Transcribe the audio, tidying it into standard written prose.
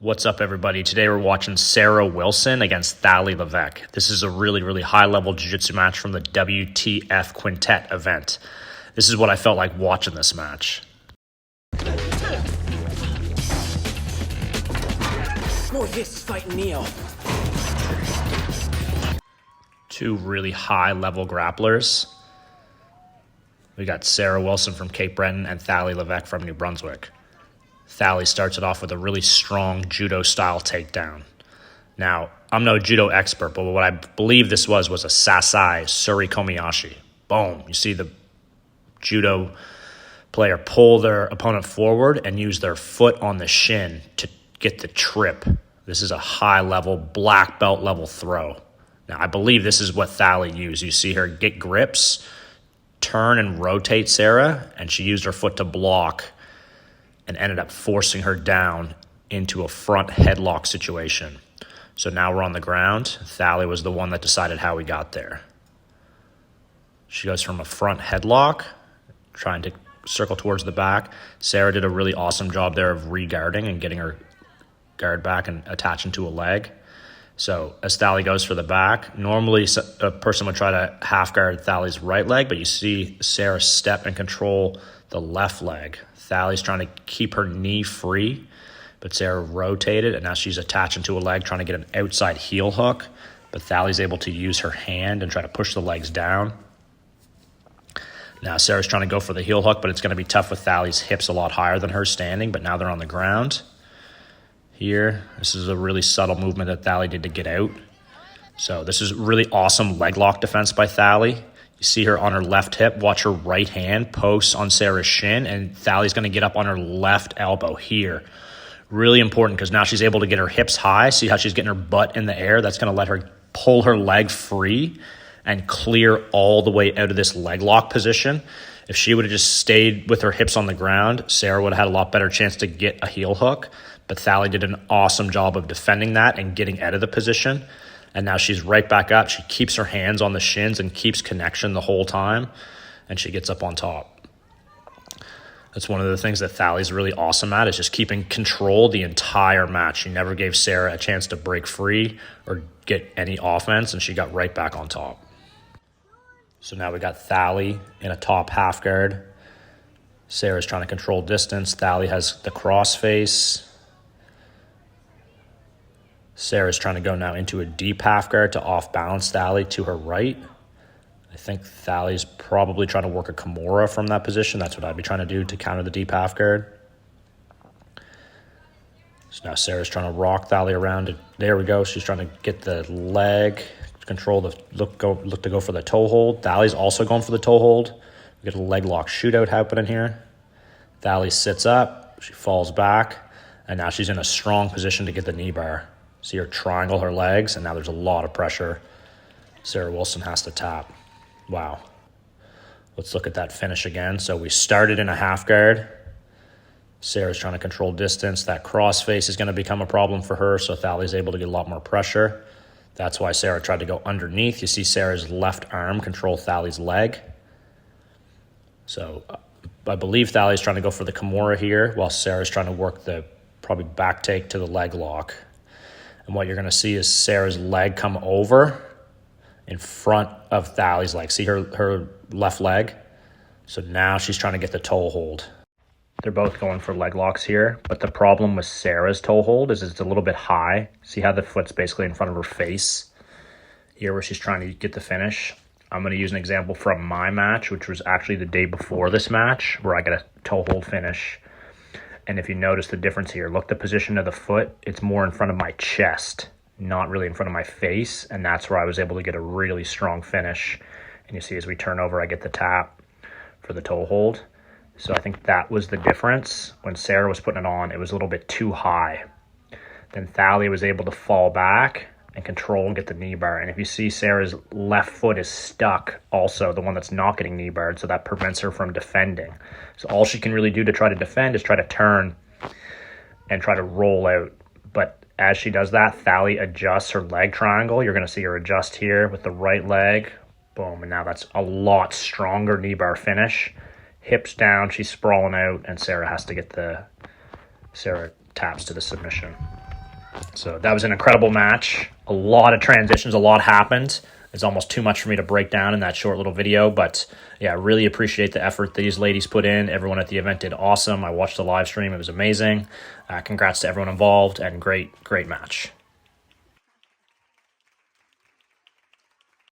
What's up, everybody? Today we're watching Sarah Wilson against Thalie Levesque. This is a really high-level jiu-jitsu match from the WTF Quintet Event. This is what I felt like watching this match. Morpheus is fighting Neo. Two really high-level grapplers. We got Sarah Wilson from Cape Breton and Thalie Levesque from New Brunswick. Thalie starts it off with a really strong judo-style takedown. Now, I'm no judo expert, but what I believe this was a Sasai Suri Komiyashi. Boom. You see the judo player pull their opponent forward and use their foot on the shin to get the trip. This is a high-level, black belt level throw. Now, I believe this is what Thalie used. You see her get grips, turn and rotate Sarah, and she used her foot to block and ended up forcing her down into a front headlock situation. So now we're on the ground. Thalie was the one that decided how we got there. She goes from a front headlock, trying to circle towards the back. Sarah did a really awesome job there of re-guarding and getting her guard back and attaching to a leg. So as Thalie goes for the back, normally a person would try to half guard Thalie's right leg, but you see Sarah step and control the left leg. Thalie's trying to keep her knee free, but Sarah rotated, and now she's attaching to a leg, trying to get an outside heel hook, but Thalie's able to use her hand and try to push the legs down. Now Sarah's trying to go for the heel hook, but it's going to be tough with Thalie's hips a lot higher than her standing, but now they're on the ground. Here, this is a really subtle movement that Thalie did to get out. So this is really awesome leg lock defense by Thalie. You see her on her left hip. Watch her right hand post on Sarah's shin, and Thalie's going to get up on her left elbow here. Really important because now she's able to get her hips high. See how she's getting her butt in the air? That's going to let her pull her leg free and clear all the way out of this leg lock position. If she would have just stayed with her hips on the ground, Sarah would have had a lot better chance to get a heel hook. But Thalie did an awesome job of defending that and getting out of the position. And now she's right back up. She keeps her hands on the shins and keeps connection the whole time. And she gets up on top. That's one of the things that Thalie's really awesome at, is just keeping control the entire match. She never gave Sarah a chance to break free or get any offense, and she got right back on top. So now we got Thalie in a top half guard. Sarah's trying to control distance. Thalie has the cross face. Sarah's trying to go now into a deep half guard to off-balance Thalie to her right. I think Thalie's probably trying to work a Kimura from that position. That's what I'd be trying to do to counter the deep half guard. So now Sarah's trying to rock Thalie around. There we go. She's trying to get the leg, control the look to go for the toe hold. Thalie's also going for the toe hold. We get a leg lock shootout happening here. Thalie sits up. She falls back. And now she's in a strong position to get the knee bar. See her triangle her legs, and now there's a lot of pressure. Sarah Wilson has to tap. Wow. Let's look at that finish again. So we started in a half guard. Sarah's trying to control distance. That cross face is going to become a problem for her, so Thalie's able to get a lot more pressure. That's why Sarah tried to go underneath. You see Sarah's left arm control Thalie's leg. So I believe Thalie's trying to go for the Kimura here, while Sarah's trying to work the probably back take to the leg lock. And what you're going to see is Sarah's leg come over in front of Thalie's leg. See her left leg? So now she's trying to get the toe hold. They're both going for leg locks here, but the problem with Sarah's toe hold is it's a little bit high. See how the foot's basically in front of her face? Here where she's trying to get the finish. I'm going to use an example from my match, which was actually the day before this match, where I got a toe hold finish. And if you notice the difference here, look the position of the foot, it's more in front of my chest, not really in front of my face. And that's where I was able to get a really strong finish. And you see as we turn over, I get the tap for the toe hold. So I think that was the difference. When Sarah was putting it on, it was a little bit too high. Then Thalie was able to fall back and control and get the knee bar. And if you see Sarah's left foot is stuck, also the one that's not getting knee barred, so that prevents her from defending. So all she can really do to try to defend is try to turn and try to roll out. But as she does that, Thalie adjusts her leg triangle. You're going to see her adjust here with the right leg. Boom, and now that's a lot stronger knee bar finish. Hips down, she's sprawling out, and Sarah taps to the submission. So that was an incredible match. A lot of transitions, a lot happened. It's almost too much for me to break down in that short little video, but yeah, I really appreciate the effort these ladies put in. Everyone at the event did awesome. I watched the live stream. It was amazing. Congrats to everyone involved, and great match.